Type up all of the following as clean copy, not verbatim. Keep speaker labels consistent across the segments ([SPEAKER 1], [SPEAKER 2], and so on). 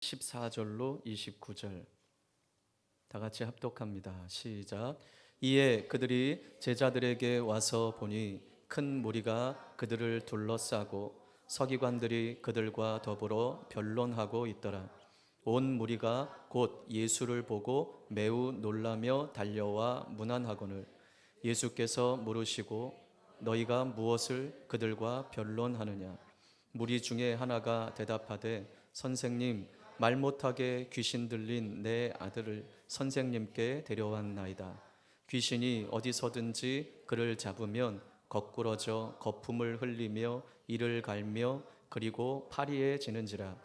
[SPEAKER 1] 14절로 29절 다 같이 합독합니다. 시작. 이에 그들이 제자들에게 와서 보니 큰 무리가 그들을 둘러싸고 서기관들이 그들과 더불어 변론하고 있더라. 온 무리가 곧 예수를 보고 매우 놀라며 달려와 문안하거늘 예수께서 물으시고 너희가 무엇을 그들과 변론하느냐. 무리 중에 하나가 대답하되 선생님, 말 못하게 귀신 들린 내 아들을 선생님께 데려왔나이다. 귀신이 어디서든지 그를 잡으면 거꾸러져 거품을 흘리며 이를 갈며 그리고 파리에 지는지라.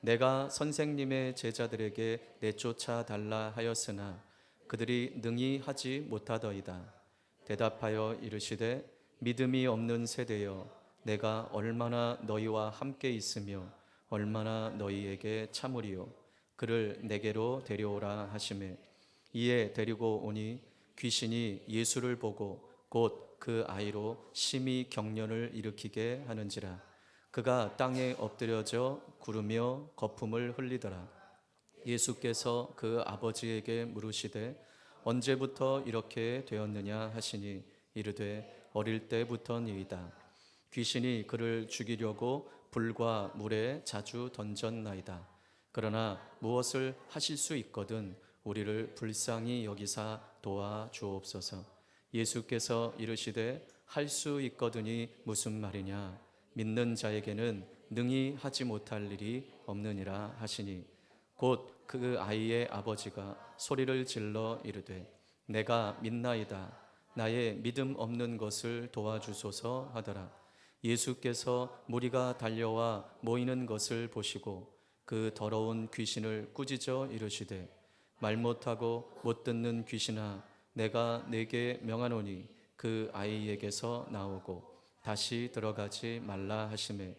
[SPEAKER 1] 내가 선생님의 제자들에게 내쫓아 달라 하였으나 그들이 능히 하지 못하더이다. 대답하여 이르시되 믿음이 없는 세대여, 내가 얼마나 너희와 함께 있으며 얼마나 너희에게 참으리요. 그를 내게로 데려오라 하시매 이에 데리고 오니 귀신이 예수를 보고 곧 그 아이로 심히 경련을 일으키게 하는지라. 그가 땅에 엎드려져 구르며 거품을 흘리더라. 예수께서 그 아버지에게 물으시되 언제부터 이렇게 되었느냐 하시니 이르되 어릴 때부터니이다. 귀신이 그를 죽이려고 불과 물에 자주 던졌나이다. 그러나 무엇을 하실 수 있거든 우리를 불쌍히 여기사 도와 주옵소서. 예수께서 이르시되 할 수 있거든이 무슨 말이냐. 믿는 자에게는 능히 하지 못할 일이 없느니라 하시니 곧 그 아이의 아버지가 소리를 질러 이르되 내가 믿나이다. 나의 믿음 없는 것을 도와주소서 하더라. 예수께서 무리가 달려와 모이는 것을 보시고 그 더러운 귀신을 꾸짖어 이르시되 말 못하고 못 듣는 귀신아, 내가 네게 명하노니 그 아이에게서 나오고 다시 들어가지 말라 하시매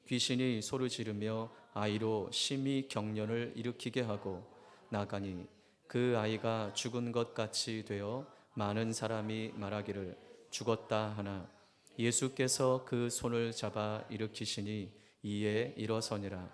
[SPEAKER 1] 귀신이 소리 지르며 아이로 심히 경련을 일으키게 하고 나가니 그 아이가 죽은 것 같이 되어 많은 사람이 말하기를 죽었다 하나 예수께서 그 손을 잡아 일으키시니 이에 일어서니라.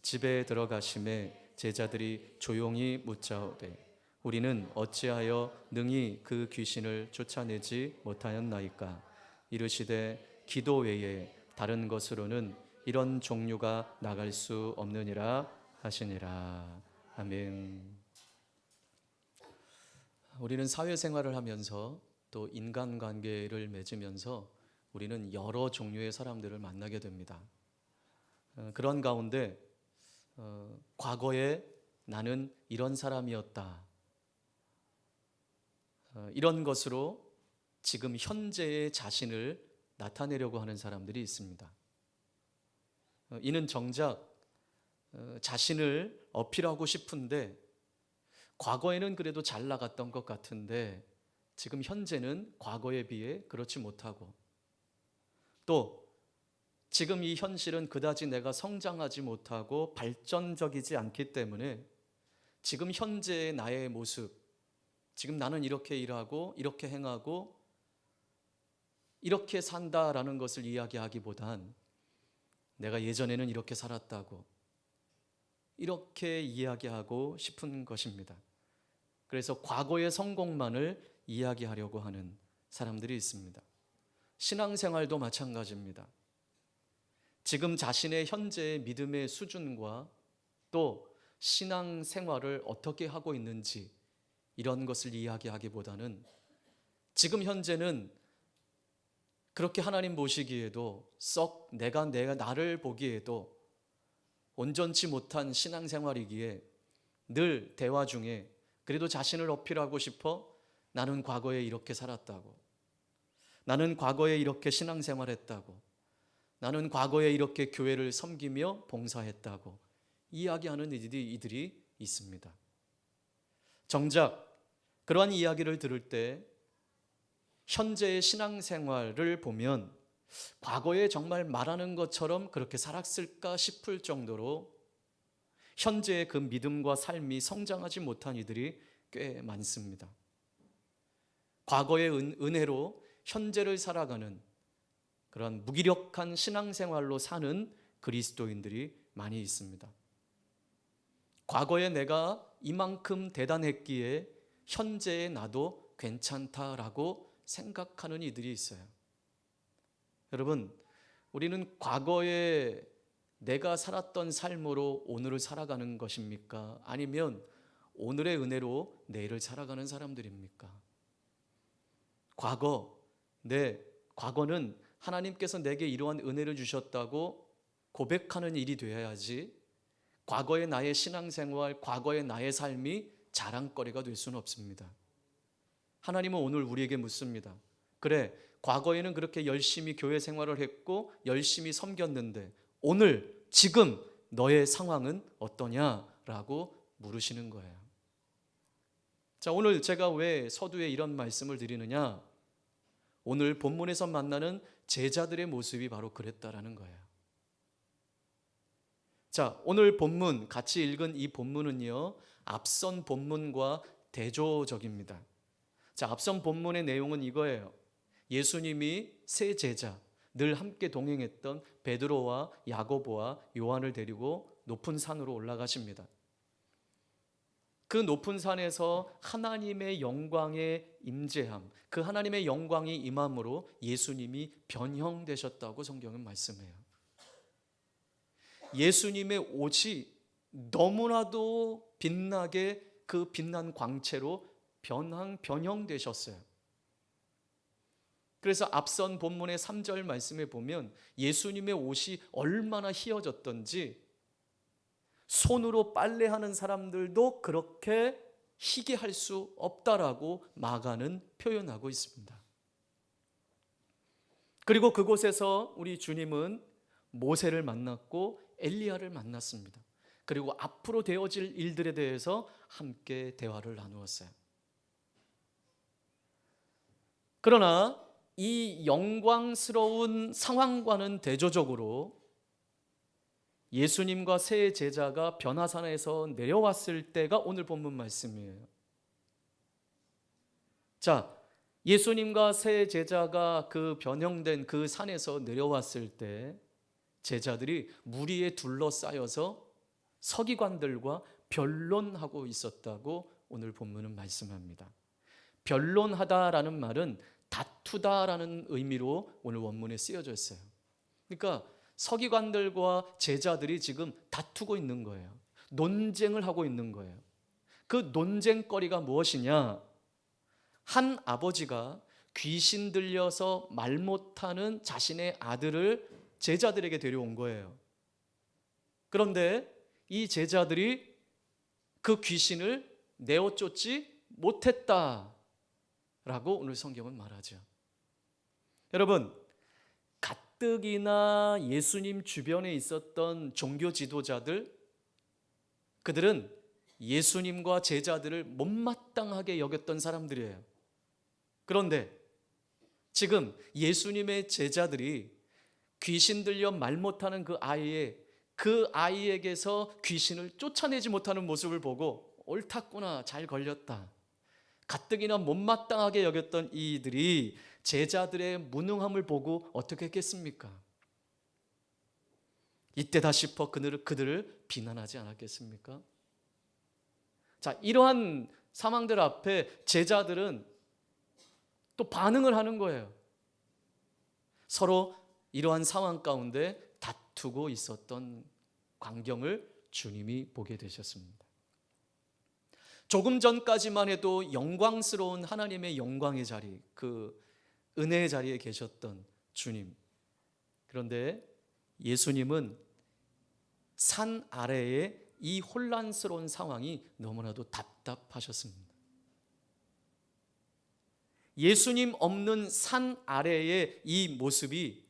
[SPEAKER 1] 집에 들어가심에 제자들이 조용히 묻자오되 우리는 어찌하여 능히 그 귀신을 쫓아내지 못하였나이까. 이르시되 기도 외에 다른 것으로는 이런 종류가 나갈 수 없느니라 하시니라. 아멘. 우리는 사회생활을 하면서 또 인간관계를 맺으면서 우리는 여러 종류의 사람들을 만나게 됩니다. 그런 가운데 과거에 나는 이런 사람이었다, 이런 것으로 지금 현재의 자신을 나타내려고 하는 사람들이 있습니다. 이는 정작 자신을 어필하고 싶은데 과거에는 그래도 잘 나갔던 것 같은데 지금 현재는 과거에 비해 그렇지 못하고 또 지금 이 현실은 그다지 내가 성장하지 못하고 발전적이지 않기 때문에 지금 현재의 나의 모습, 지금 나는 이렇게 일하고 이렇게 행하고 이렇게 산다라는 것을 이야기하기보단 내가 예전에는 이렇게 살았다고 이렇게 이야기하고 싶은 것입니다. 그래서 과거의 성공만을 이야기하려고 하는 사람들이 있습니다. 신앙생활도 마찬가지입니다. 지금 자신의 현재의 믿음의 수준과 또 신앙생활을 어떻게 하고 있는지 이런 것을 이야기하기보다는 지금 현재는 그렇게 하나님 보시기에도 썩 내가 나를 보기에도 온전치 못한 신앙생활이기에 늘 대화 중에 그래도 자신을 어필하고 싶어 나는 과거에 이렇게 살았다고, 나는 과거에 이렇게 신앙생활했다고, 나는 과거에 이렇게 교회를 섬기며 봉사했다고 이야기하는 이들이 있습니다. 정작 그러한 이야기를 들을 때 현재의 신앙생활을 보면 과거에 정말 말하는 것처럼 그렇게 살았을까 싶을 정도로 현재의 그 믿음과 삶이 성장하지 못한 이들이 꽤 많습니다. 과거의 은혜로 현재를 살아가는 그런 무기력한 신앙생활로 사는 그리스도인들이 많이 있습니다. 과거에 내가 이만큼 대단했기에 현재의 나도 괜찮다라고 생각하는 이들이 있어요. 여러분, 우리는 과거에 내가 살았던 삶으로 오늘을 살아가는 것입니까? 아니면 오늘의 은혜로 내일을 살아가는 사람들입니까? 과거는 하나님께서 내게 이러한 은혜를 주셨다고 고백하는 일이 되어야지, 과거의 나의 신앙생활, 과거의 나의 삶이 자랑거리가 될 수는 없습니다. 하나님은 오늘 우리에게 묻습니다. 그래, 과거에는 그렇게 열심히 교회 생활을 했고 열심히 섬겼는데 오늘, 지금 너의 상황은 어떠냐라고 물으시는 거예요. 자, 오늘 제가 왜 서두에 이런 말씀을 드리느냐? 오늘 본문에서 만나는 제자들의 모습이 바로 그랬다라는 거예요. 자, 오늘 본문, 같이 읽은 이 본문은요, 앞선 본문과 대조적입니다. 자, 앞선 본문의 내용은 이거예요. 예수님이 세 제자, 늘 함께 동행했던 베드로와 야고보와 요한을 데리고 높은 산으로 올라가십니다. 그 높은 산에서 하나님의 영광의 임재함, 그 하나님의 영광이 임함으로 예수님이 변형되셨다고 성경은 말씀해요. 예수님의 옷이 너무나도 빛나게 그 빛난 광채로 변형되셨어요. 그래서 앞선 본문의 3절 말씀에 보면 예수님의 옷이 얼마나 희어졌던지 손으로 빨래하는 사람들도 그렇게 희게 할 수 없다라고 마가는 표현하고 있습니다. 그리고 그곳에서 우리 주님은 모세를 만났고 엘리야를 만났습니다. 그리고 앞으로 되어질 일들에 대해서 함께 대화를 나누었어요. 그러나 이 영광스러운 상황과는 대조적으로 예수님과 세 제자가 변화산에서 내려왔을 때가 오늘 본문 말씀이에요. 자, 예수님과 세 제자가 그 변형된 그 산에서 내려왔을 때 제자들이 무리에 둘러싸여서 서기관들과 변론하고 있었다고 오늘 본문은 말씀합니다. 변론하다라는 말은 다투다라는 의미로 오늘 원문에 쓰여져 있어요. 그러니까 서기관들과 제자들이 지금 다투고 있는 거예요. 논쟁을 하고 있는 거예요. 그 논쟁거리가 무엇이냐? 한 아버지가 귀신 들려서 말 못하는 자신의 아들을 제자들에게 데려온 거예요. 그런데 이 제자들이 그 귀신을 내어 쫓지 못했다라고 오늘 성경은 말하죠. 여러분, 가뜩이나 예수님 주변에 있었던 종교 지도자들, 그들은 예수님과 제자들을 못마땅하게 여겼던 사람들이에요. 그런데 지금 예수님의 제자들이 귀신 들려 말 못하는 그 아이에게서 귀신을 쫓아내지 못하는 모습을 보고 옳았구나, 잘 걸렸다, 가뜩이나 못마땅하게 여겼던 이들이 제자들의 무능함을 보고 어떻게 했겠습니까? 이때다 싶어 그들을 비난하지 않았겠습니까? 자, 이러한 상황들 앞에 제자들은 또 반응을 하는 거예요. 서로 이러한 상황 가운데 다투고 있었던 광경을 주님이 보게 되셨습니다. 조금 전까지만 해도 영광스러운 하나님의 영광의 자리, 그 은혜의 자리에 계셨던 주님, 그런데 예수님은 산 아래에 이 혼란스러운 상황이 너무나도 답답하셨습니다. 예수님 없는 산 아래의 이 모습이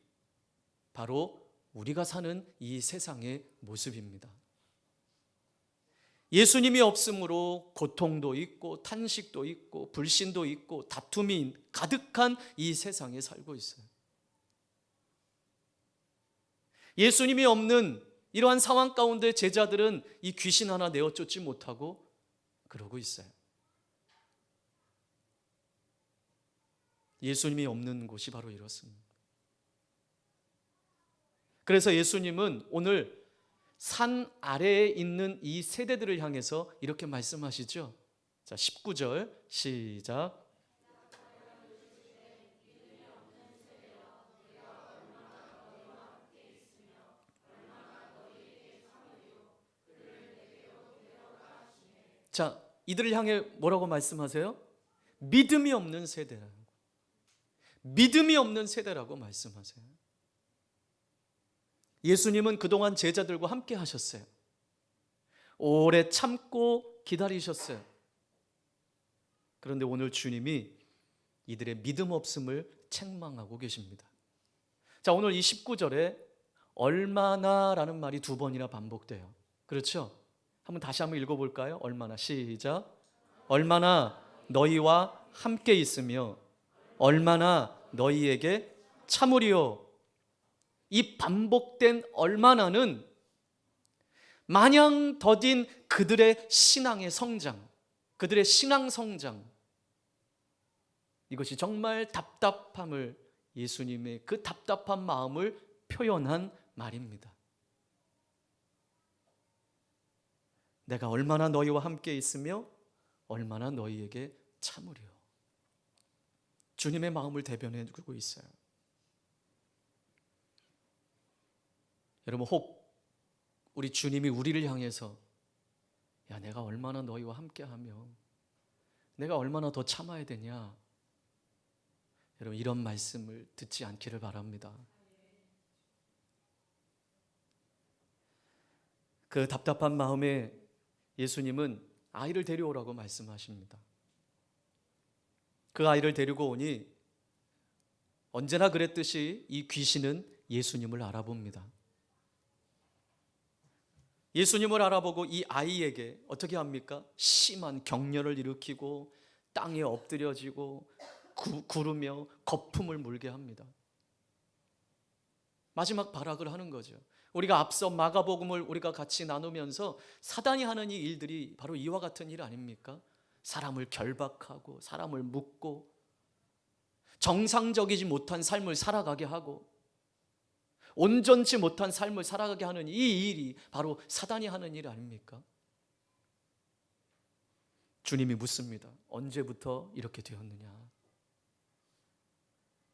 [SPEAKER 1] 바로 우리가 사는 이 세상의 모습입니다. 예수님이 없으므로 고통도 있고 탄식도 있고 불신도 있고 다툼이 가득한 이 세상에 살고 있어요. 예수님이 없는 이러한 상황 가운데 제자들은 이 귀신 하나 내어 쫓지 못하고 그러고 있어요. 예수님이 없는 곳이 바로 이렇습니다. 그래서 예수님은 오늘 산 아래에 있는 이 세대들을 향해서 이렇게 말씀하시죠. 자, 19절 시작. 자, 이들을 향해 뭐라고 말씀하세요? 믿음이 없는 세대라고. 믿음이 없는 세대라고 말씀하세요. 예수님은 그동안 제자들과 함께 하셨어요. 오래 참고 기다리셨어요. 그런데 오늘 주님이 이들의 믿음 없음을 책망하고 계십니다. 자, 오늘 이 19절에 얼마나 라는 말이 2번이나 반복돼요. 그렇죠? 다시 한번 읽어볼까요? 얼마나, 시작. 얼마나 너희와 함께 있으며 얼마나 너희에게 참으리요. 이 반복된 얼마나는 마냥 더딘 그들의 신앙의 성장, 그들의 신앙 성장, 이것이 정말 답답함을, 예수님의 그 답답한 마음을 표현한 말입니다. 내가 얼마나 너희와 함께 있으며 얼마나 너희에게 참으리요. 주님의 마음을 대변해 주고 있어요. 여러분, 혹 우리 주님이 우리를 향해서 야, 내가 얼마나 너희와 함께하며 내가 얼마나 더 참아야 되냐, 여러분, 이런 말씀을 듣지 않기를 바랍니다. 그 답답한 마음에 예수님은 아이를 데려오라고 말씀하십니다. 그 아이를 데리고 오니 언제나 그랬듯이 이 귀신은 예수님을 알아봅니다. 예수님을 알아보고 이 아이에게 어떻게 합니까? 심한 격려를 일으키고 땅에 엎드려지고 구르며 거품을 물게 합니다. 마지막 발악을 하는 거죠. 우리가 앞서 마가복음을 우리가 같이 나누면서 사단이 하는 이 일들이 바로 이와 같은 일 아닙니까? 사람을 결박하고 사람을 묶고 정상적이지 못한 삶을 살아가게 하고 온전치 못한 삶을 살아가게 하는 이 일이 바로 사단이 하는 일 아닙니까? 주님이 묻습니다. 언제부터 이렇게 되었느냐?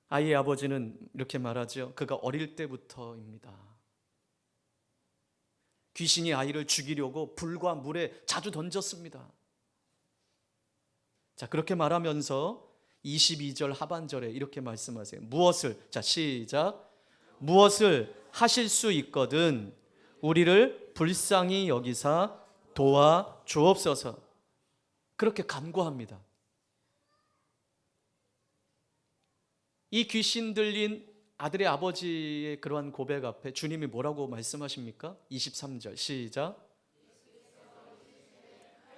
[SPEAKER 1] 아이의 아버지는 이렇게 말하죠. 그가 어릴 때부터입니다. 귀신이 아이를 죽이려고 불과 물에 자주 던졌습니다. 자, 그렇게 말하면서 22절 하반절에 이렇게 말씀하세요. 무엇을, 자, 시작. 무엇을 하실 수 있거든 우리를 불쌍히 여기사 도와 주옵소서. 그렇게 간구합니다. 이 귀신 들린 아들의 아버지의 그러한 고백 앞에 주님이 뭐라고 말씀하십니까? 23절 시작.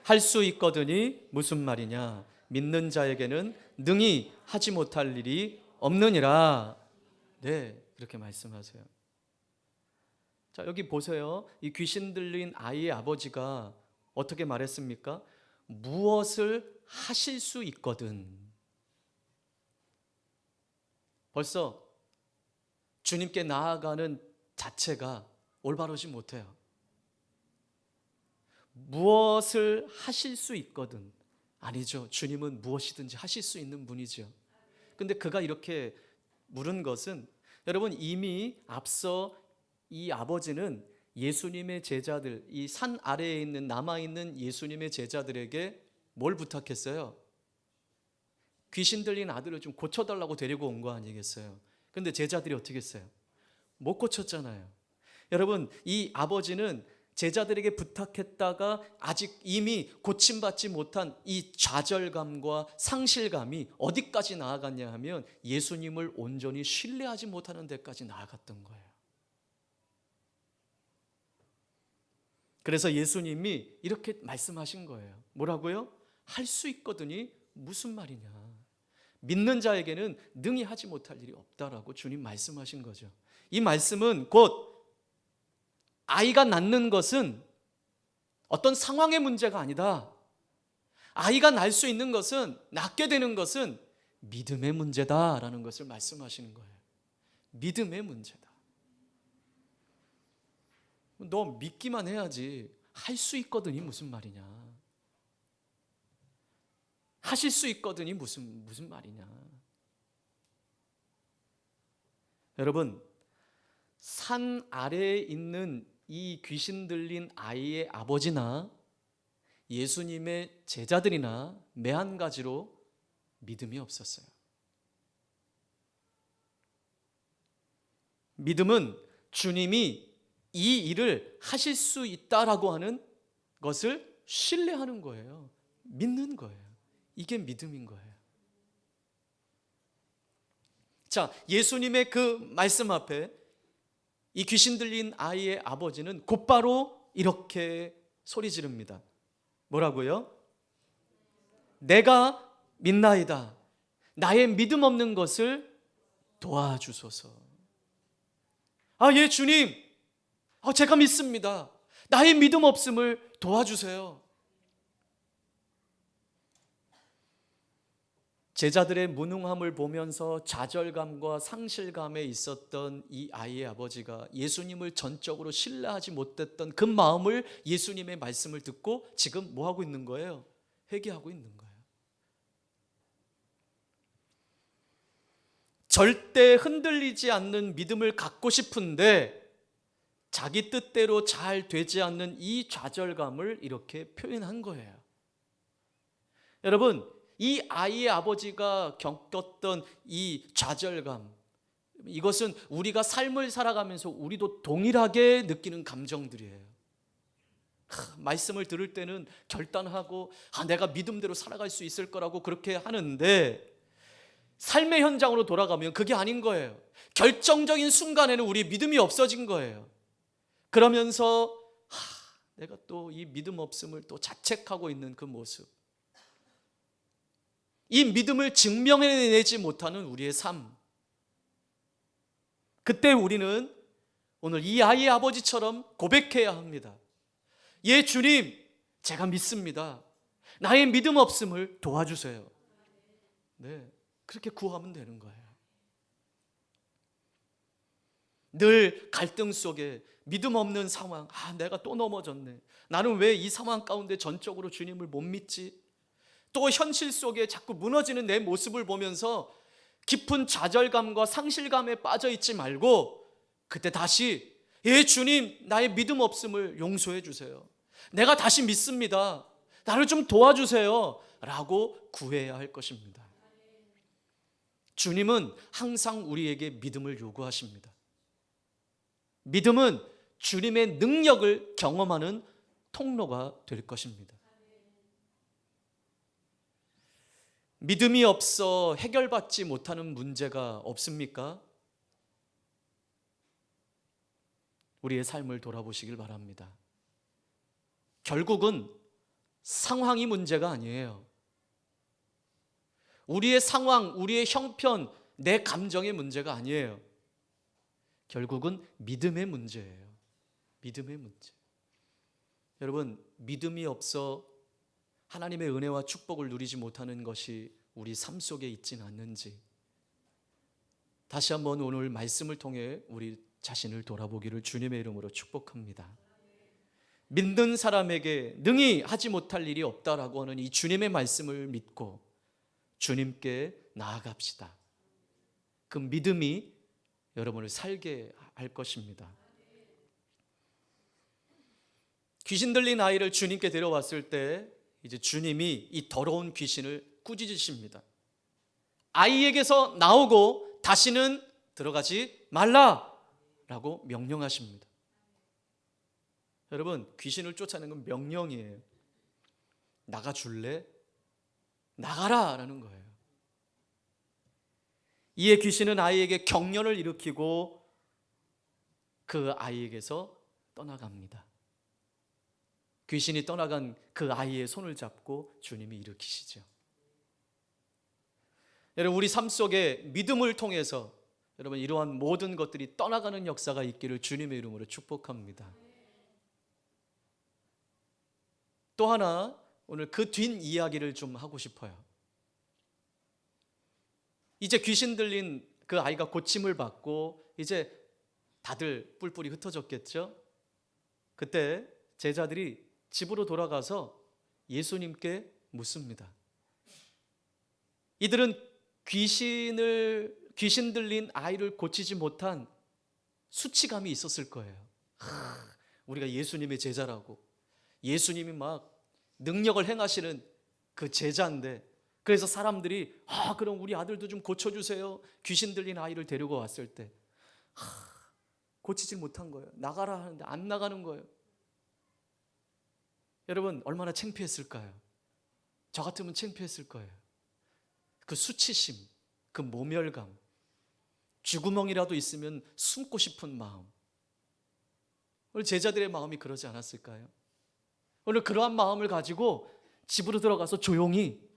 [SPEAKER 1] 할 수 있거든이 무슨 말이냐? 믿는 자에게는 능히 하지 못할 일이 없느니라. 네, 그렇게 말씀하세요. 자, 여기 보세요. 이 귀신 들린 아이의 아버지가 어떻게 말했습니까? 무엇을 하실 수 있거든. 벌써 주님께 나아가는 자체가 올바르지 못해요. 무엇을 하실 수 있거든. 아니죠. 주님은 무엇이든지 하실 수 있는 분이죠. 근데 그가 이렇게 물은 것은, 여러분, 이미 앞서 이 아버지는 예수님의 제자들, 이 산 아래에 있는 남아있는 예수님의 제자들에게 뭘 부탁했어요? 귀신 들린 아들을 좀 고쳐달라고 데리고 온 거 아니겠어요? 근데 제자들이 어떻게 했어요? 못 고쳤잖아요. 여러분, 이 아버지는 제자들에게 부탁했다가 아직 이미 고침받지 못한 이 좌절감과 상실감이 어디까지 나아갔냐 하면 예수님을 온전히 신뢰하지 못하는 데까지 나아갔던 거예요. 그래서 예수님이 이렇게 말씀하신 거예요. 뭐라고요? 할 수 있거든이 무슨 말이냐? 믿는 자에게는 능히 하지 못할 일이 없다라고 주님 말씀하신 거죠. 이 말씀은 곧 아이가 낳는 것은 어떤 상황의 문제가 아니다. 아이가 낳을 수 있는 것은, 낳게 되는 것은 믿음의 문제다라는 것을 말씀하시는 거예요. 믿음의 문제다. 너 믿기만 해야지. 할 수 있거든이 무슨 말이냐. 하실 수 있거든이 무슨 말이냐. 여러분, 산 아래에 있는 이 귀신 들린 아이의 아버지나 예수님의 제자들이나 매한 가지로 믿음이 없었어요. 믿음은 주님이 이 일을 하실 수 있다라고 하는 것을 신뢰하는 거예요. 믿는 거예요. 이게 믿음인 거예요. 자, 예수님의 그 말씀 앞에 이 귀신 들린 아이의 아버지는 곧바로 이렇게 소리 지릅니다. 뭐라고요? 내가 믿나이다. 나의 믿음 없는 것을 도와주소서. 예, 주님. 제가 믿습니다. 나의 믿음 없음을 도와주세요. 제자들의 무능함을 보면서 좌절감과 상실감에 있었던 이 아이의 아버지가 예수님을 전적으로 신뢰하지 못했던 그 마음을 예수님의 말씀을 듣고 지금 뭐 하고 있는 거예요? 회개하고 있는 거예요. 절대 흔들리지 않는 믿음을 갖고 싶은데 자기 뜻대로 잘 되지 않는 이 좌절감을 이렇게 표현한 거예요. 여러분, 이 아이의 아버지가 겪었던 이 좌절감, 이것은 우리가 삶을 살아가면서 우리도 동일하게 느끼는 감정들이에요. 말씀을 들을 때는 결단하고 내가 믿음대로 살아갈 수 있을 거라고 그렇게 하는데 삶의 현장으로 돌아가면 그게 아닌 거예요. 결정적인 순간에는 우리 믿음이 없어진 거예요. 그러면서 내가 또 이 믿음 없음을 또 자책하고 있는 그 모습, 이 믿음을 증명해내지 못하는 우리의 삶, 그때 우리는 오늘 이 아이의 아버지처럼 고백해야 합니다. 예, 주님, 제가 믿습니다. 나의 믿음 없음을 도와주세요. 네, 그렇게 구하면 되는 거예요. 늘 갈등 속에 믿음 없는 상황, 내가 또 넘어졌네. 나는 왜 이 상황 가운데 전적으로 주님을 못 믿지? 또 현실 속에 자꾸 무너지는 내 모습을 보면서 깊은 좌절감과 상실감에 빠져 있지 말고 그때 다시 예, 주님, 나의 믿음 없음을 용서해 주세요. 내가 다시 믿습니다. 나를 좀 도와주세요. 라고 구해야 할 것입니다. 주님은 항상 우리에게 믿음을 요구하십니다. 믿음은 주님의 능력을 경험하는 통로가 될 것입니다. 믿음이 없어 해결받지 못하는 문제가 없습니까? 우리의 삶을 돌아보시길 바랍니다. 결국은 상황이 문제가 아니에요. 우리의 상황, 우리의 형편, 내 감정의 문제가 아니에요. 결국은 믿음의 문제예요. 믿음의 문제. 여러분, 믿음이 없어 하나님의 은혜와 축복을 누리지 못하는 것이 우리 삶 속에 있진 않는지 다시 한번 오늘 말씀을 통해 우리 자신을 돌아보기를 주님의 이름으로 축복합니다. 믿는 사람에게 능히 하지 못할 일이 없다라고 하는 이 주님의 말씀을 믿고 주님께 나아갑시다. 그 믿음이 여러분을 살게 할 것입니다. 귀신 들린 아이를 주님께 데려왔을 때 이제 주님이 이 더러운 귀신을 꾸짖으십니다. 아이에게서 나오고 다시는 들어가지 말라라고 명령하십니다. 여러분, 귀신을 쫓아내는 건 명령이에요. 나가줄래? 나가라라는 거예요. 이에 귀신은 아이에게 경련을 일으키고 그 아이에게서 떠나갑니다. 귀신이 떠나간 그 아이의 손을 잡고 주님이 일으키시죠. 여러분, 우리 삶 속에 믿음을 통해서 여러분 이러한 모든 것들이 떠나가는 역사가 있기를 주님의 이름으로 축복합니다. 또 하나 오늘 그 뒷이야기를 좀 하고 싶어요. 이제 귀신 들린 그 아이가 고침을 받고 이제 다들 뿔뿔이 흩어졌겠죠? 그때 제자들이 집으로 돌아가서 예수님께 묻습니다. 이들은 귀신 들린 아이를 고치지 못한 수치감이 있었을 거예요. 우리가 예수님의 제자라고, 예수님이 막 능력을 행하시는 그 제자인데, 그래서 사람들이 그럼 우리 아들도 좀 고쳐주세요, 귀신 들린 아이를 데리고 왔을 때 고치질 못한 거예요. 나가라 하는데 안 나가는 거예요. 여러분, 얼마나 창피했을까요? 저 같으면 창피했을 거예요. 그 수치심, 그 모멸감, 쥐구멍이라도 있으면 숨고 싶은 마음. 오늘 제자들의 마음이 그러지 않았을까요? 오늘 그러한 마음을 가지고 집으로 들어가서 조용히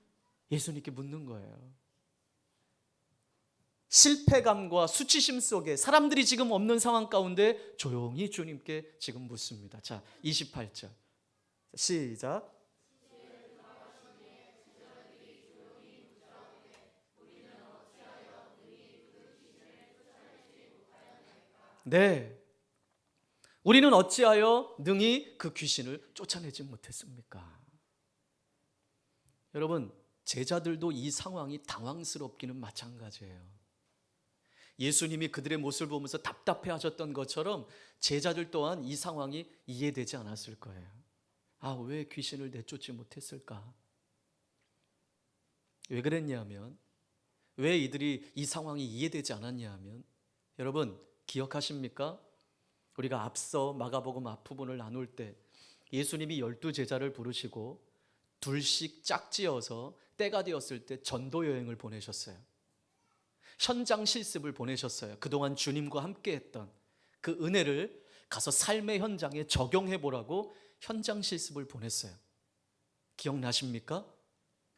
[SPEAKER 1] 예수님께 묻는 거예요. 실패감과 수치심 속에 사람들이 지금 없는 상황 가운데 조용히 주님께 지금 묻습니다. 자, 28절 시작. 네, 우리는 어찌하여 능히 그 귀신을 쫓아내지 못했습니까? 여러분, 제자들도 이 상황이 당황스럽기는 마찬가지예요. 예수님이 그들의 모습을 보면서 답답해 하셨던 것처럼 제자들 또한 이 상황이 이해되지 않았을 거예요. 왜 귀신을 내쫓지 못했을까? 왜 그랬냐면, 왜 이들이 이 상황이 이해되지 않았냐면, 여러분 기억하십니까? 우리가 앞서 마가복음 앞부분을 나눌 때 예수님이 12제자를 부르시고 둘씩 짝지어서 때가 되었을 때 전도 여행을 보내셨어요. 현장 실습을 보내셨어요. 그동안 주님과 함께 했던 그 은혜를 가서 삶의 현장에 적용해 보라고 현장 실습을 보냈어요. 기억나십니까?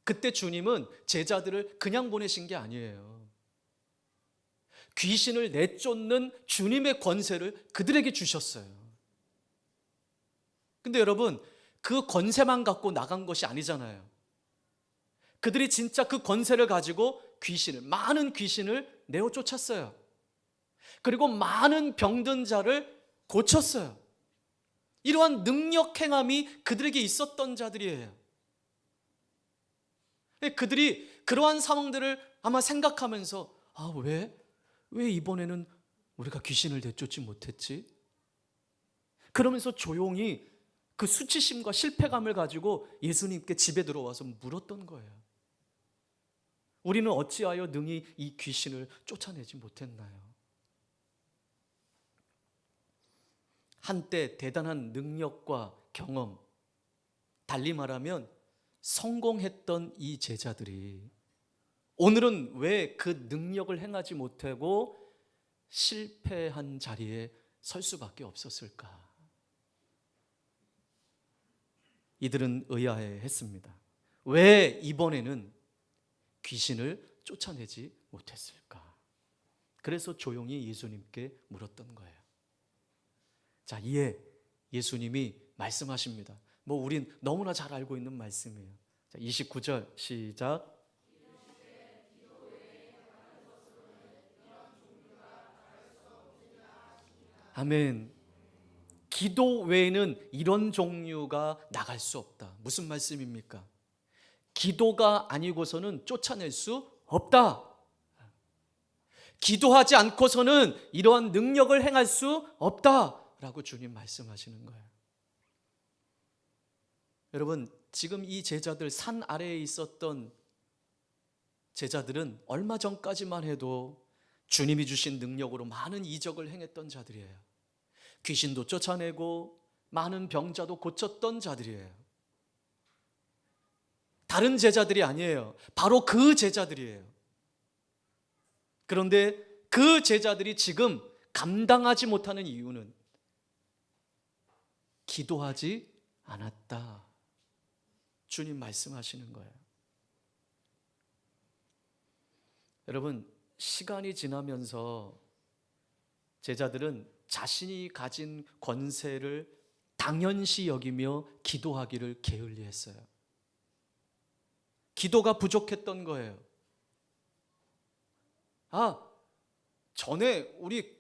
[SPEAKER 1] 그때 주님은 제자들을 그냥 보내신 게 아니에요. 귀신을 내쫓는 주님의 권세를 그들에게 주셨어요. 근데 여러분, 그 권세만 갖고 나간 것이 아니잖아요. 그들이 진짜 그 권세를 가지고 많은 귀신을 내어 쫓았어요. 그리고 많은 병든 자를 고쳤어요. 이러한 능력 행함이 그들에게 있었던 자들이에요. 그들이 그러한 상황들을 아마 생각하면서 왜 이번에는 우리가 귀신을 내쫓지 못했지? 그러면서 조용히 그 수치심과 실패감을 가지고 예수님께 집에 들어와서 물었던 거예요. 우리는 어찌하여 능히 이 귀신을 쫓아내지 못했나요? 한때 대단한 능력과 경험, 달리 말하면 성공했던 이 제자들이 오늘은 왜 그 능력을 행하지 못하고 실패한 자리에 설 수밖에 없었을까? 이들은 의아해했습니다. 왜 이번에는 귀신을 쫓아내지 못했을까? 그래서 조용히 예수님께 물었던 거예요. 자, 이에 예수님이 말씀하십니다. 우린 너무나 잘 알고 있는 말씀이에요. 자, 29절 시작. 아멘. 기도 외에는 이런 종류가 나갈 수 없다. 무슨 말씀입니까? 기도가 아니고서는 쫓아낼 수 없다. 기도하지 않고서는 이러한 능력을 행할 수 없다라고 주님 말씀하시는 거예요. 여러분, 지금 이 제자들, 산 아래에 있었던 제자들은 얼마 전까지만 해도 주님이 주신 능력으로 많은 이적을 행했던 자들이에요. 귀신도 쫓아내고 많은 병자도 고쳤던 자들이에요. 다른 제자들이 아니에요. 바로 그 제자들이에요. 그런데 그 제자들이 지금 감당하지 못하는 이유는 기도하지 않았다. 주님 말씀하시는 거예요. 여러분, 시간이 지나면서 제자들은 자신이 가진 권세를 당연시 여기며 기도하기를 게을리했어요. 기도가 부족했던 거예요. 전에 우리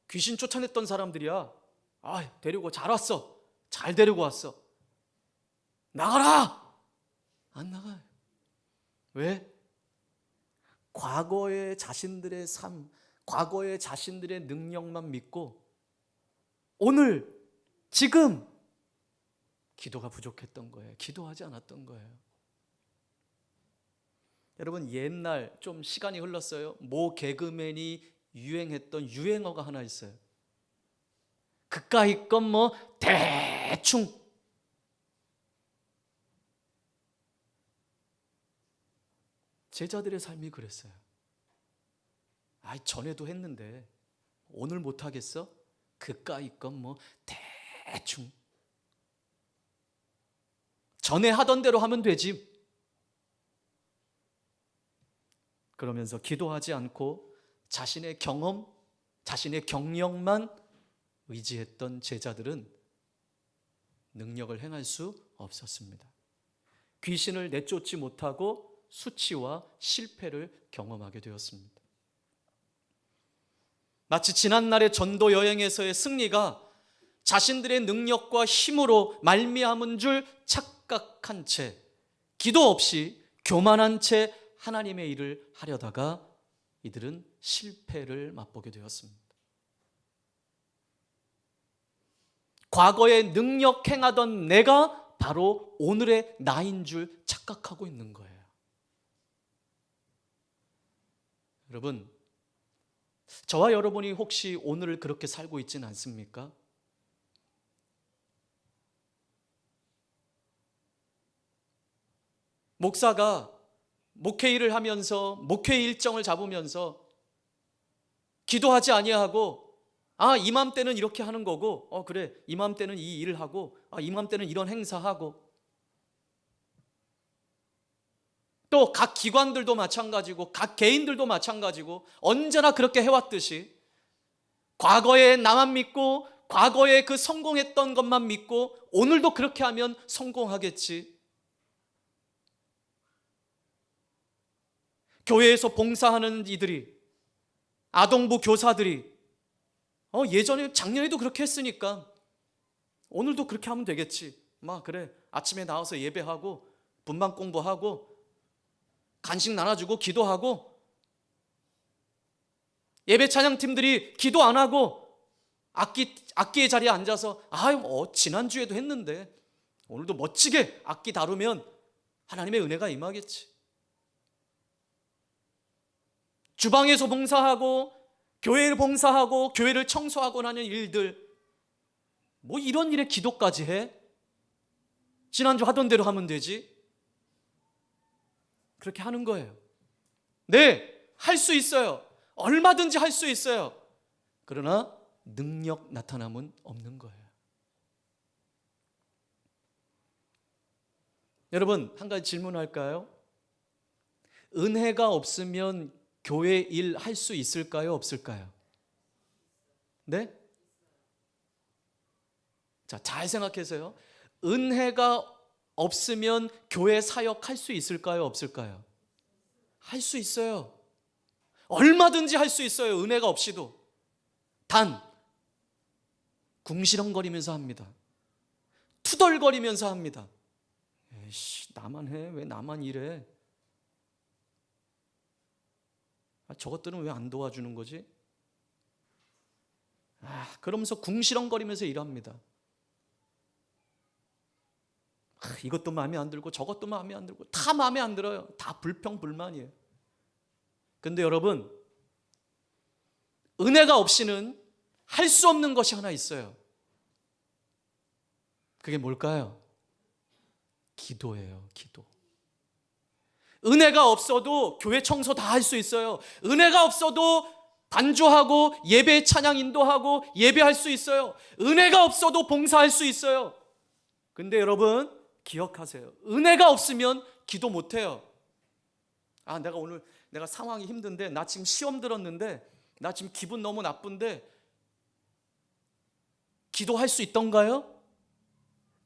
[SPEAKER 1] 귀신 쫓아냈던 사람들이야. 데리고 잘 왔어. 잘 데리고 왔어. 나가라! 안 나가요. 왜? 과거의 자신들의 삶, 과거의 자신들의 능력만 믿고 오늘, 지금 기도가 부족했던 거예요. 기도하지 않았던 거예요. 여러분, 옛날 좀 시간이 흘렀어요. 모 개그맨이 유행했던 유행어가 하나 있어요. 그까이 건 뭐 대충. 제자들의 삶이 그랬어요. 전에도 했는데 오늘 못하겠어? 그까이 건 뭐 대충. 전에 하던 대로 하면 되지. 그러면서 기도하지 않고 자신의 경험, 자신의 경력만 의지했던 제자들은 능력을 행할 수 없었습니다. 귀신을 내쫓지 못하고 수치와 실패를 경험하게 되었습니다. 마치 지난날의 전도 여행에서의 승리가 자신들의 능력과 힘으로 말미암은 줄 착각한 채, 기도 없이 교만한 채 하나님의 일을 하려다가 이들은 실패를 맛보게 되었습니다. 과거에 능력 행하던 내가 바로 오늘의 나인 줄 착각하고 있는 거예요. 여러분, 저와 여러분이 혹시 오늘을 그렇게 살고 있지는 않습니까? 목사가 목회 일을 하면서 목회 일정을 잡으면서 기도하지 아니하고 이맘때는 이렇게 하는 거고 그래 이맘때는 이 일을 하고 이맘때는 이런 행사하고 또 각 기관들도 마찬가지고 각 개인들도 마찬가지고 언제나 그렇게 해왔듯이 과거에 나만 믿고 과거에 그 성공했던 것만 믿고 오늘도 그렇게 하면 성공하겠지. 교회에서 봉사하는 이들이, 아동부 교사들이 예전에 작년에도 그렇게 했으니까 오늘도 그렇게 하면 되겠지. 그래 아침에 나와서 예배하고 분만 공부하고 간식 나눠주고 기도하고 예배 찬양팀들이 기도 안 하고 악기의 자리에 앉아서 지난주에도 했는데 오늘도 멋지게 악기 다루면 하나님의 은혜가 임하겠지. 주방에서 봉사하고 교회를 봉사하고 교회를 청소하고 하는 일들, 이런 일에 기도까지 해? 지난주 하던 대로 하면 되지. 그렇게 하는 거예요. 네, 할 수 있어요. 얼마든지 할 수 있어요. 그러나 능력 나타남은 없는 거예요. 여러분, 한 가지 질문할까요? 은혜가 없으면 교회 일 할 수 있을까요? 없을까요? 네? 자, 잘 생각해서요. 은혜가 없으면 교회 사역 할 수 있을까요? 없을까요? 할 수 있어요. 얼마든지 할 수 있어요. 은혜가 없이도. 단 궁시렁거리면서 합니다. 투덜거리면서 합니다. 에이씨, 나만 해. 왜 나만 이래? 저것들은 왜 안 도와주는 거지? 그러면서 궁시렁거리면서 일합니다. 이것도 마음에 안 들고 저것도 마음에 안 들고 다 마음에 안 들어요. 다 불평불만이에요. 근데 여러분, 은혜가 없이는 할 수 없는 것이 하나 있어요. 그게 뭘까요? 기도예요. 기도. 은혜가 없어도 교회 청소 다 할 수 있어요. 은혜가 없어도 반주하고 예배 찬양 인도하고 예배할 수 있어요. 은혜가 없어도 봉사할 수 있어요. 근데 여러분 기억하세요. 은혜가 없으면 기도 못해요. 내가 상황이 힘든데, 나 지금 시험 들었는데, 나 지금 기분 너무 나쁜데 기도할 수 있던가요?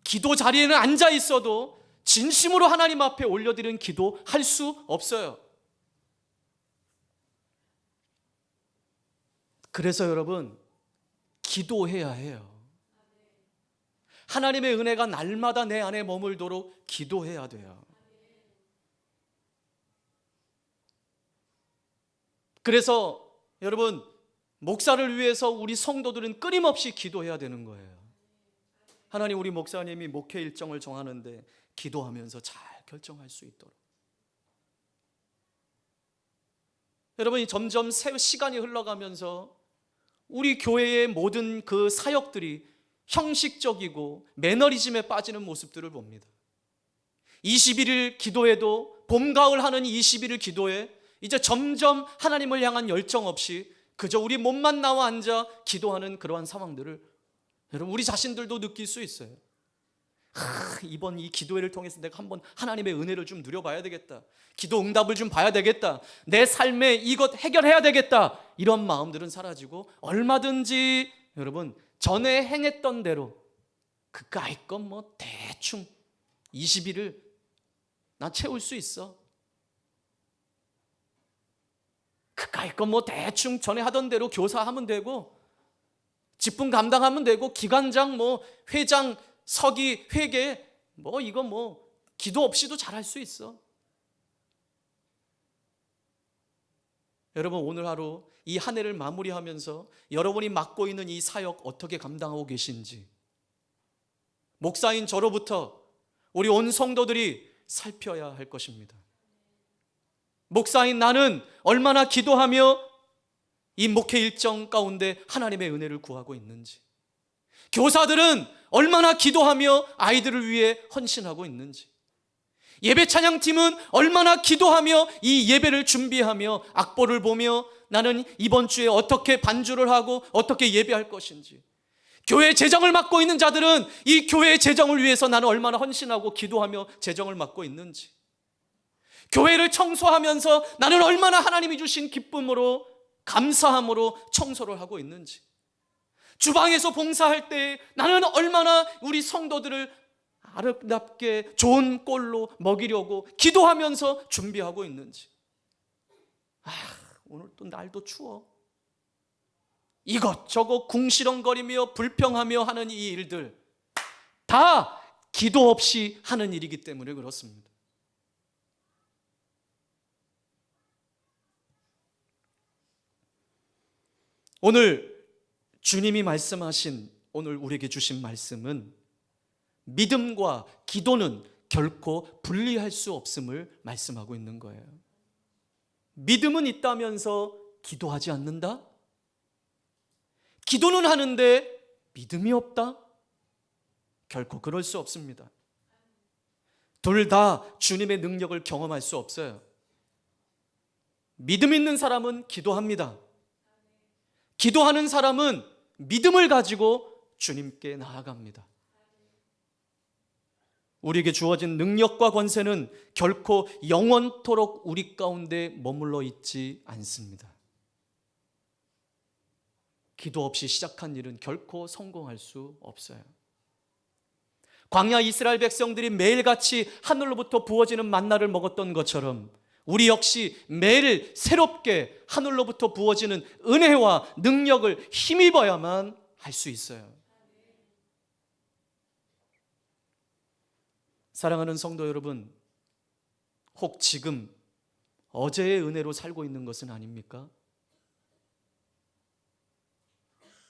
[SPEAKER 1] 기도 자리에는 앉아 있어도 진심으로 하나님 앞에 올려드리는 기도 할 수 없어요. 그래서 여러분, 기도해야 해요. 하나님의 은혜가 날마다 내 안에 머물도록 기도해야 돼요. 그래서 여러분, 목사를 위해서 우리 성도들은 끊임없이 기도해야 되는 거예요. 하나님, 우리 목사님이 목회 일정을 정하는데 기도하면서 잘 결정할 수 있도록. 여러분이 점점 시간이 흘러가면서 우리 교회의 모든 그 사역들이 형식적이고 매너리즘에 빠지는 모습들을 봅니다. 21일 기도에도 봄, 가을 하는 21일 기도에 이제 점점 하나님을 향한 열정 없이 그저 우리 몸만 나와 앉아 기도하는 그러한 상황들을 여러분, 우리 자신들도 느낄 수 있어요. 이번 이 기도회를 통해서 내가 한번 하나님의 은혜를 좀 누려봐야 되겠다. 기도 응답을 좀 봐야 되겠다. 내 삶에 이것 해결해야 되겠다. 이런 마음들은 사라지고 얼마든지 여러분, 전에 행했던 대로 그까이 건 뭐 대충 20일을 나 채울 수 있어. 그까이 건 뭐 대충 전에 하던 대로 교사하면 되고 직분 감당하면 되고 기관장 뭐 회장 서기 회계 뭐 이거 뭐 기도 없이도 잘할 수 있어. 여러분, 오늘 하루 이 한 해를 마무리하면서 여러분이 맡고 있는 이 사역 어떻게 감당하고 계신지 목사인 저로부터 우리 온 성도들이 살펴야 할 것입니다. 목사인 나는 얼마나 기도하며 이 목회 일정 가운데 하나님의 은혜를 구하고 있는지, 교사들은 얼마나 기도하며 아이들을 위해 헌신하고 있는지, 예배 찬양팀은 얼마나 기도하며 이 예배를 준비하며 악보를 보며 나는 이번 주에 어떻게 반주를 하고 어떻게 예배할 것인지, 교회 재정을 맡고 있는 자들은 이 교회의 재정을 위해서 나는 얼마나 헌신하고 기도하며 재정을 맡고 있는지, 교회를 청소하면서 나는 얼마나 하나님이 주신 기쁨으로 감사함으로 청소를 하고 있는지, 주방에서 봉사할 때 나는 얼마나 우리 성도들을 아름답게 좋은 꼴로 먹이려고 기도하면서 준비하고 있는지. 오늘 또 날도 추워. 이것저것 궁시렁거리며 불평하며 하는 이 일들 다 기도 없이 하는 일이기 때문에 그렇습니다. 오늘 주님이 말씀하신, 오늘 우리에게 주신 말씀은 믿음과 기도는 결코 분리할 수 없음을 말씀하고 있는 거예요. 믿음은 있다면서 기도하지 않는다? 기도는 하는데 믿음이 없다? 결코 그럴 수 없습니다. 둘 다 주님의 능력을 경험할 수 없어요. 믿음 있는 사람은 기도합니다. 기도하는 사람은 믿음을 가지고 주님께 나아갑니다. 우리에게 주어진 능력과 권세는 결코 영원토록 우리 가운데 머물러 있지 않습니다. 기도 없이 시작한 일은 결코 성공할 수 없어요. 광야 이스라엘 백성들이 매일같이 하늘로부터 부어지는 만나를 먹었던 것처럼 우리 역시 매일 새롭게 하늘로부터 부어지는 은혜와 능력을 힘입어야만 할 수 있어요. 사랑하는 성도 여러분, 혹 지금 어제의 은혜로 살고 있는 것은 아닙니까?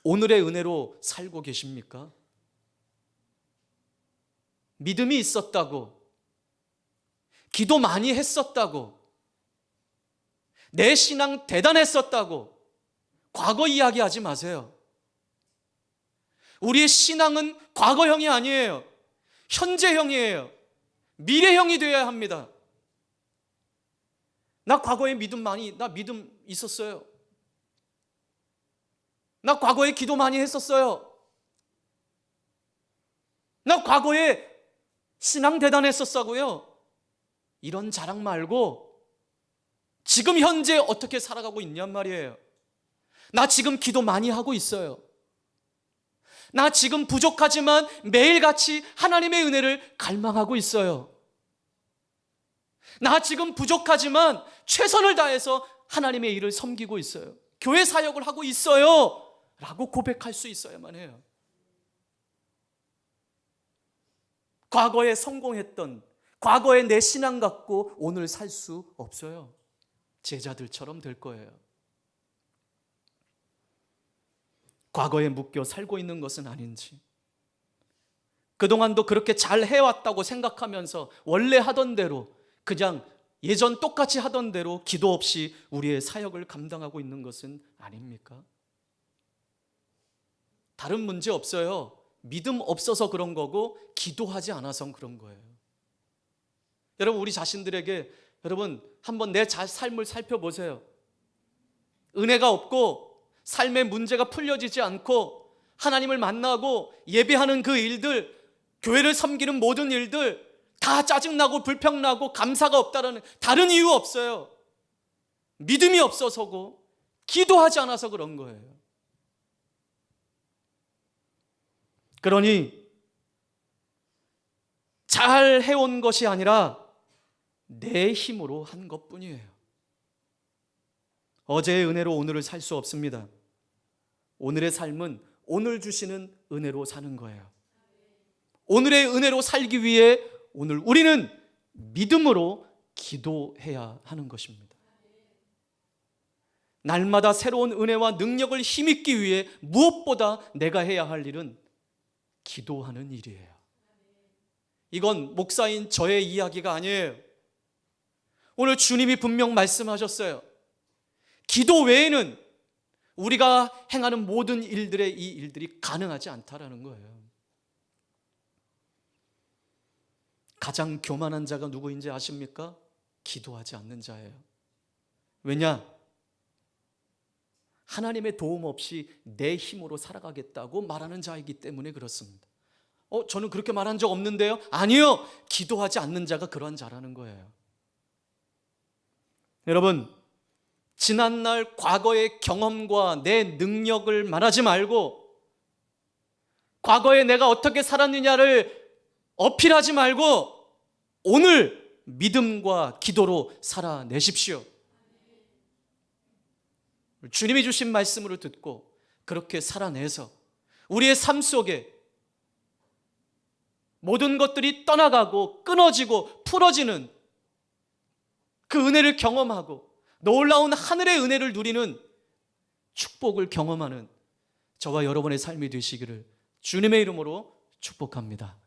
[SPEAKER 1] 오늘의 은혜로 살고 계십니까? 믿음이 있었다고, 기도 많이 했었다고, 내 신앙 대단했었다고 과거 이야기하지 마세요. 우리의 신앙은 과거형이 아니에요. 현재형이에요. 미래형이 되어야 합니다. 나 과거에 나 믿음 있었어요. 나 과거에 기도 많이 했었어요. 나 과거에 신앙 대단했었다고요. 이런 자랑 말고 지금 현재 어떻게 살아가고 있냔 말이에요. 나 지금 기도 많이 하고 있어요. 나 지금 부족하지만 매일같이 하나님의 은혜를 갈망하고 있어요. 나 지금 부족하지만 최선을 다해서 하나님의 일을 섬기고 있어요. 교회 사역을 하고 있어요 라고 고백할 수 있어야만 해요. 과거에 성공했던, 과거에 내 신앙 갖고 오늘 살 수 없어요. 제자들처럼 될 거예요. 과거에 묶여 살고 있는 것은 아닌지, 그동안도 그렇게 잘 해왔다고 생각하면서 원래 하던 대로, 그냥 예전 똑같이 하던 대로 기도 없이 우리의 사역을 감당하고 있는 것은 아닙니까? 다른 문제 없어요. 믿음 없어서 그런 거고 기도하지 않아서 그런 거예요. 여러분, 우리 자신들에게 여러분 한번 내 삶을 살펴보세요. 은혜가 없고 삶의 문제가 풀려지지 않고 하나님을 만나고 예배하는 그 일들, 교회를 섬기는 모든 일들 다 짜증나고 불평나고 감사가 없다라는 다른 이유 없어요. 믿음이 없어서고 기도하지 않아서 그런 거예요. 그러니 잘 해온 것이 아니라 내 힘으로 한 것뿐이에요. 어제의 은혜로 오늘을 살 수 없습니다. 오늘의 삶은 오늘 주시는 은혜로 사는 거예요. 오늘의 은혜로 살기 위해 오늘 우리는 믿음으로 기도해야 하는 것입니다. 날마다 새로운 은혜와 능력을 힘입기 위해 무엇보다 내가 해야 할 일은 기도하는 일이에요. 이건 목사인 저의 이야기가 아니에요. 오늘 주님이 분명 말씀하셨어요. 기도 외에는 우리가 행하는 모든 일들의 이 일들이 가능하지 않다라는 거예요. 가장 교만한 자가 누구인지 아십니까? 기도하지 않는 자예요. 왜냐? 하나님의 도움 없이 내 힘으로 살아가겠다고 말하는 자이기 때문에 그렇습니다. 저는 그렇게 말한 적 없는데요? 아니요, 기도하지 않는 자가 그러한 자라는 거예요. 여러분, 지난날 과거의 경험과 내 능력을 말하지 말고, 과거에 내가 어떻게 살았느냐를 어필하지 말고 오늘 믿음과 기도로 살아내십시오. 주님이 주신 말씀으로 듣고 그렇게 살아내서 우리의 삶 속에 모든 것들이 떠나가고 끊어지고 풀어지는 그 은혜를 경험하고 놀라운 하늘의 은혜를 누리는 축복을 경험하는 저와 여러분의 삶이 되시기를 주님의 이름으로 축복합니다.